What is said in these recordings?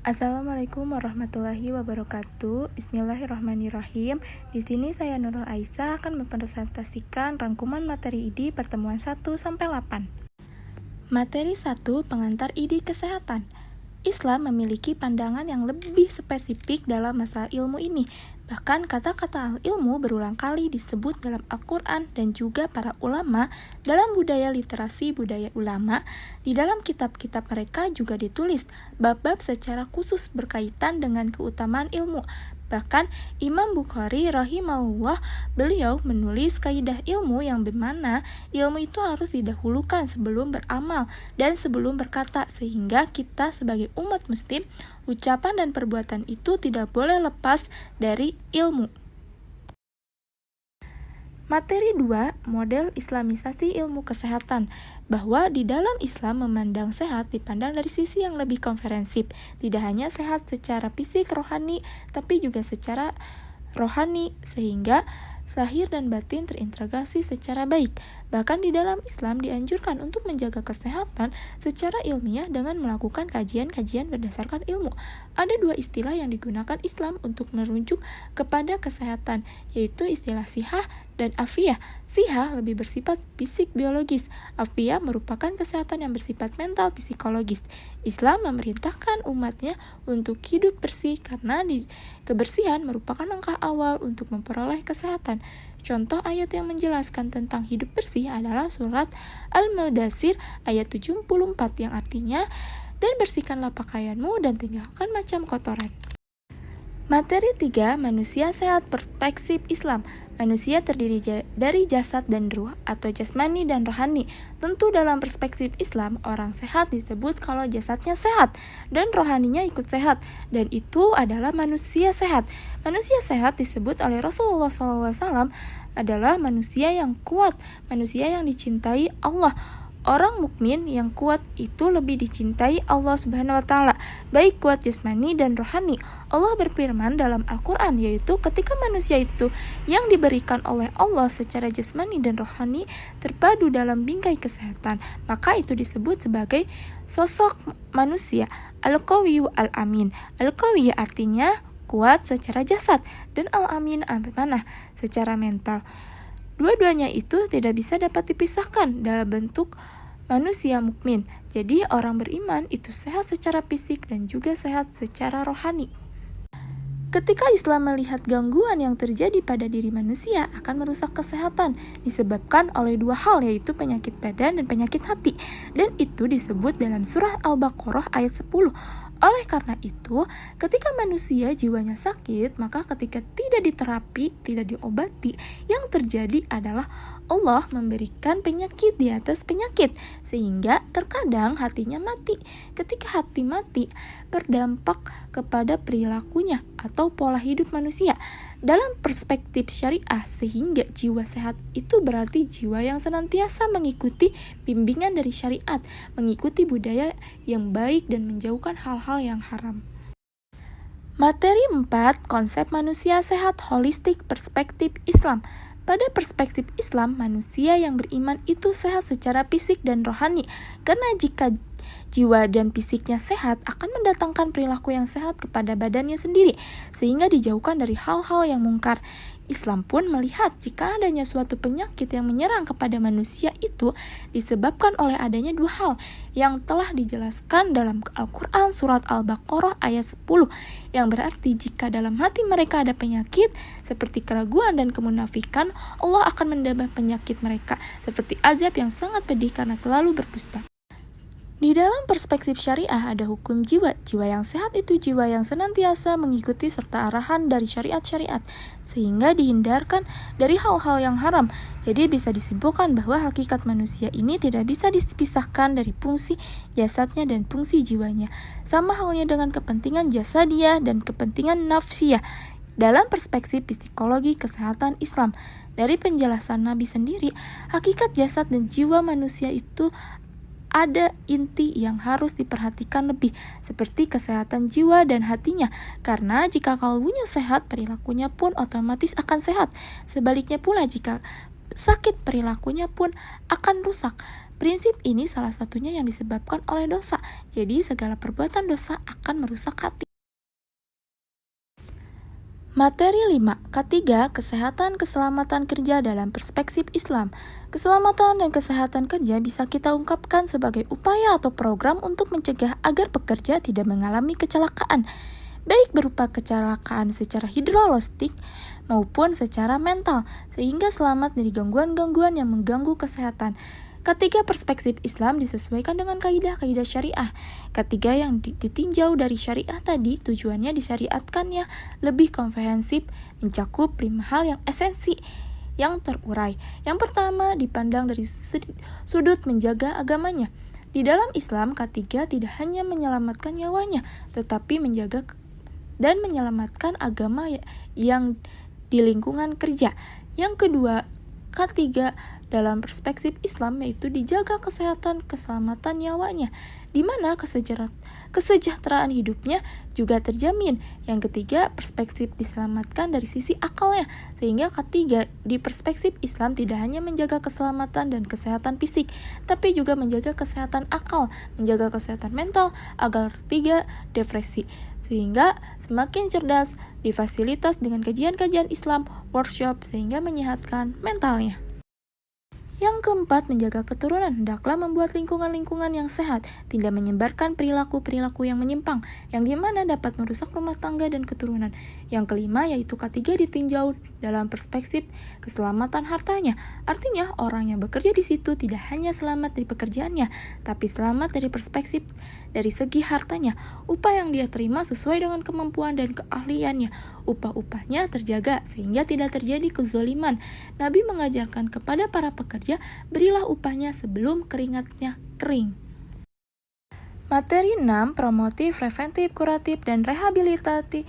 Assalamualaikum warahmatullahi wabarakatuh. Bismillahirrahmanirrahim. Di sini saya Nurul Aisyah akan mempresentasikan rangkuman materi ID pertemuan 1 sampai 8. Materi 1, pengantar ID kesehatan. Islam memiliki pandangan yang lebih spesifik dalam masalah ilmu ini. Bahkan kata-kata al-ilmu berulang kali disebut dalam Al-Quran dan juga para ulama dalam budaya literasi budaya ulama. Di dalam kitab-kitab mereka juga ditulis bab-bab secara khusus berkaitan dengan keutamaan ilmu. Bahkan Imam Bukhari rahimahullah, beliau menulis kaidah ilmu yang bermana ilmu itu harus didahulukan sebelum beramal dan sebelum berkata, sehingga kita sebagai umat muslim, ucapan dan perbuatan itu tidak boleh lepas dari ilmu. Materi 2, model islamisasi ilmu kesehatan, bahwa di dalam Islam memandang sehat dipandang dari sisi yang lebih komprehensif, tidak hanya sehat secara fisik rohani, tapi juga secara rohani, sehingga zahir dan batin terintegrasi secara baik. Bahkan di dalam Islam dianjurkan untuk menjaga kesehatan secara ilmiah dengan melakukan kajian-kajian berdasarkan ilmu. Ada dua istilah yang digunakan Islam untuk merujuk kepada kesehatan, yaitu istilah sihah dan afiyah. Sihah lebih bersifat fisik biologis, afiyah merupakan kesehatan yang bersifat mental psikologis. Islam memerintahkan umatnya untuk hidup bersih karena kebersihan merupakan langkah awal untuk memperoleh kesehatan. Contoh ayat yang menjelaskan tentang hidup bersih adalah surat Al-Mudaththir ayat 74 yang artinya, dan bersihkanlah pakaianmu dan tinggalkan macam kotoran. Materi 3, manusia sehat perspektif Islam. Manusia terdiri dari jasad dan ruh atau jasmani dan rohani. Tentu dalam perspektif Islam, orang sehat disebut kalau jasadnya sehat dan rohaninya ikut sehat, dan itu adalah manusia sehat. Manusia sehat disebut oleh Rasulullah SAW adalah manusia yang kuat, manusia yang dicintai Allah. Orang mukmin yang kuat itu lebih dicintai Allah Subhanahu wa taala, baik kuat jasmani dan rohani. Allah berfirman dalam Al-Qur'an, yaitu ketika manusia itu yang diberikan oleh Allah secara jasmani dan rohani terpadu dalam bingkai kesehatan, maka itu disebut sebagai sosok manusia al-qawiyyu al-amin. Al-qawiyyu artinya kuat secara jasad dan al-amin amanah secara mental. Dua-duanya itu tidak bisa dapat dipisahkan dalam bentuk manusia mukmin. Jadi orang beriman itu sehat secara fisik dan juga sehat secara rohani. Ketika Islam melihat gangguan yang terjadi pada diri manusia akan merusak kesehatan disebabkan oleh dua hal, yaitu penyakit badan dan penyakit hati, dan itu disebut dalam surah Al-Baqarah ayat 10. Oleh karena itu, ketika manusia jiwanya sakit, maka ketika tidak diterapi, tidak diobati, yang terjadi adalah Allah memberikan penyakit di atas penyakit, sehingga terkadang hatinya mati. Ketika hati mati, berdampak kepada perilakunya atau pola hidup manusia. Dalam perspektif syariah, sehingga jiwa sehat itu berarti jiwa yang senantiasa mengikuti bimbingan dari syariat, mengikuti budaya yang baik dan menjauhkan hal-hal yang haram. Materi 4, konsep manusia sehat holistik perspektif Islam. Pada perspektif Islam, manusia yang beriman itu sehat secara fisik dan rohani, karena jika jiwa dan fisiknya sehat akan mendatangkan perilaku yang sehat kepada badannya sendiri, sehingga dijauhkan dari hal-hal yang mungkar. Islam pun melihat jika adanya suatu penyakit yang menyerang kepada manusia itu disebabkan oleh adanya dua hal yang telah dijelaskan dalam Al-Quran surat Al-Baqarah ayat 10, yang berarti jika dalam hati mereka ada penyakit seperti keraguan dan kemunafikan, Allah akan mendamai penyakit mereka seperti azab yang sangat pedih karena selalu berdusta. Di dalam perspektif syariah ada hukum jiwa. Jiwa yang sehat itu jiwa yang senantiasa mengikuti serta arahan dari syariat-syariat, sehingga dihindarkan dari hal-hal yang haram. Jadi bisa disimpulkan bahwa hakikat manusia ini tidak bisa dipisahkan dari fungsi jasadnya dan fungsi jiwanya. Sama halnya dengan kepentingan jasadiah dan kepentingan nafsiyah. Dalam perspektif psikologi kesehatan Islam, dari penjelasan Nabi sendiri, hakikat jasad dan jiwa manusia itu ada inti yang harus diperhatikan lebih, seperti kesehatan jiwa dan hatinya, karena jika kalbunya sehat, perilakunya pun otomatis akan sehat. Sebaliknya pula, jika sakit, perilakunya pun akan rusak. Prinsip ini salah satunya yang disebabkan oleh dosa. Jadi segala perbuatan dosa akan merusak hati. Materi 5. Ketiga, kesehatan keselamatan kerja dalam perspektif Islam. Keselamatan dan kesehatan kerja bisa kita ungkapkan sebagai upaya atau program untuk mencegah agar pekerja tidak mengalami kecelakaan, baik berupa kecelakaan secara hidrologistik maupun secara mental, sehingga selamat dari gangguan-gangguan yang mengganggu kesehatan. Ketiga, perspektif Islam disesuaikan dengan kaidah-kaidah syariah. Ketiga yang ditinjau dari syariah tadi tujuannya disyariatkannya lebih komprehensif, mencakup 5 hal yang esensi yang terurai. Yang pertama, dipandang dari sudut menjaga agamanya. Di dalam Islam, ketiga tidak hanya menyelamatkan nyawanya, tetapi menjaga dan menyelamatkan agama yang di lingkungan kerja. Yang kedua, ketiga dalam perspektif Islam yaitu dijaga kesehatan keselamatan nyawanya, di mana kesejahteraan hidupnya juga terjamin. Yang ketiga, perspektif diselamatkan dari sisi akalnya, sehingga ketiga di perspektif Islam tidak hanya menjaga keselamatan dan kesehatan fisik, tapi juga menjaga kesehatan akal, menjaga kesehatan mental agar tidak depresi, sehingga semakin cerdas, difasilitas dengan kajian-kajian Islam, workshop, sehingga menyehatkan mentalnya. Yang keempat, menjaga keturunan. Hendaklah membuat lingkungan-lingkungan yang sehat, tidak menyebarkan perilaku-perilaku yang menyimpang, yang dimana dapat merusak rumah tangga dan keturunan. Yang kelima, yaitu ketiga ditinjau dalam perspektif keselamatan hartanya. Artinya, orang yang bekerja di situ tidak hanya selamat dari pekerjaannya, tapi selamat dari perspektif dari segi hartanya. Upah yang dia terima sesuai dengan kemampuan dan keahliannya. Upah-upahnya terjaga sehingga tidak terjadi kezoliman. Nabi mengajarkan kepada para pekerja, berilah upahnya sebelum keringatnya kering. Materi 6. Promotif, preventif, kuratif, dan rehabilitatif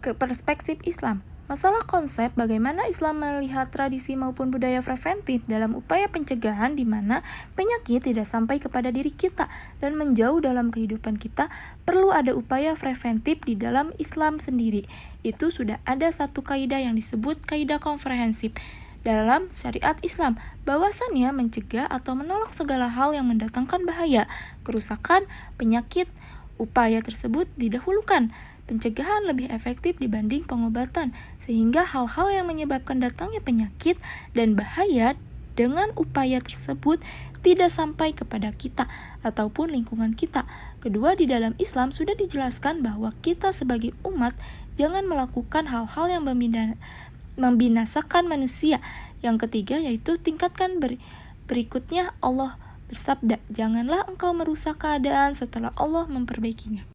ke perspektif Islam. Masalah konsep bagaimana Islam melihat tradisi maupun budaya preventif dalam upaya pencegahan di mana penyakit tidak sampai kepada diri kita dan menjauh dalam kehidupan kita, perlu ada upaya preventif di dalam Islam sendiri. Itu sudah ada satu kaidah yang disebut kaidah komprehensif dalam syariat Islam, bahwasannya mencegah atau menolak segala hal yang mendatangkan bahaya, kerusakan, penyakit. Upaya tersebut didahulukan. Pencegahan lebih efektif dibanding pengobatan, sehingga hal-hal yang menyebabkan datangnya penyakit dan bahaya dengan upaya tersebut tidak sampai kepada kita ataupun lingkungan kita. Kedua, di dalam Islam sudah dijelaskan bahwa kita sebagai umat jangan melakukan hal-hal yang membinasakan manusia. Yang ketiga yaitu tingkatkan berikutnya, Allah bersabda, janganlah engkau merusak keadaan setelah Allah memperbaikinya.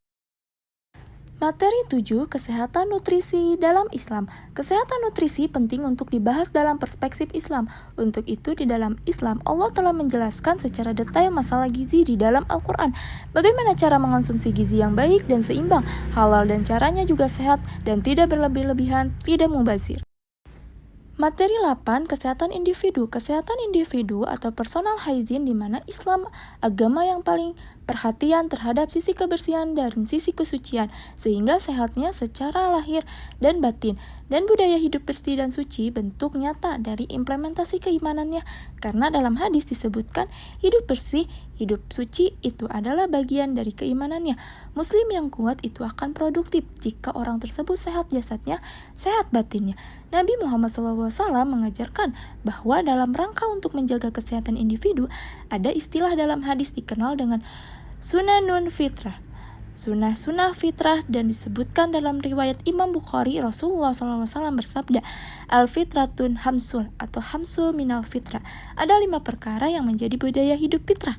Materi 7. Kesehatan nutrisi dalam Islam. Kesehatan nutrisi penting untuk dibahas dalam perspektif Islam. Untuk itu di dalam Islam Allah telah menjelaskan secara detail masalah gizi di dalam Al-Quran. Bagaimana cara mengonsumsi gizi yang baik dan seimbang, halal dan caranya juga sehat dan tidak berlebih-lebihan, tidak mubazir. Materi 8. Kesehatan individu. Kesehatan individu atau personal hygiene, di mana Islam agama yang paling perhatian terhadap sisi kebersihan dan sisi kesucian, sehingga sehatnya secara lahir dan batin, dan budaya hidup bersih dan suci bentuk nyata dari implementasi keimanannya, karena dalam hadis disebutkan hidup bersih, hidup suci itu adalah bagian dari keimanannya. Muslim yang kuat itu akan produktif jika orang tersebut sehat jasadnya, sehat batinnya. Nabi Muhammad SAW mengajarkan bahwa dalam rangka untuk menjaga kesehatan individu, ada istilah dalam hadis dikenal dengan sunanun fitrah, sunnah fitrah, dan disebutkan dalam riwayat Imam Bukhari, Rasulullah SAW bersabda, al-fitratun hamsul atau hamsul minal fitrah. Ada 5 perkara yang menjadi budaya hidup fitrah.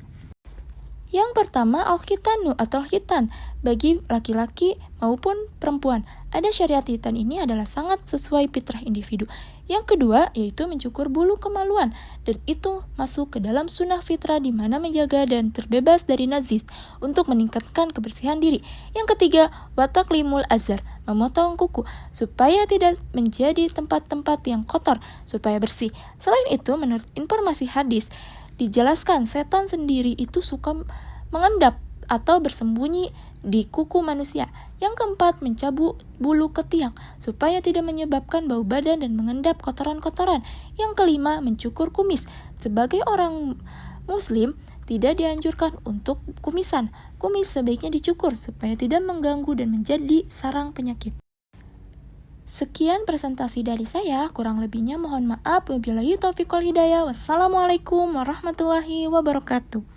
Yang pertama, al-khitanu atau khitan bagi laki-laki maupun perempuan. Ada syariat khitan ini adalah sangat sesuai fitrah individu. Yang kedua, yaitu mencukur bulu kemaluan, dan itu masuk ke dalam sunnah fitrah di mana menjaga dan terbebas dari najis untuk meningkatkan kebersihan diri. Yang ketiga, wataklimul azar, memotong kuku supaya tidak menjadi tempat-tempat yang kotor, supaya bersih. Selain itu, menurut informasi hadis, dijelaskan setan sendiri itu suka mengendap atau bersembunyi di kuku manusia. Yang keempat, mencabut bulu ketiak supaya tidak menyebabkan bau badan dan mengendap kotoran-kotoran. Yang kelima, mencukur kumis. Sebagai orang Muslim tidak dianjurkan untuk kumisan. Kumis sebaiknya dicukur supaya tidak mengganggu dan menjadi sarang penyakit. Sekian presentasi dari saya, kurang lebihnya mohon maaf. Wabillahi taufiq wal hidayah. Wassalamualaikum warahmatullahi wabarakatuh.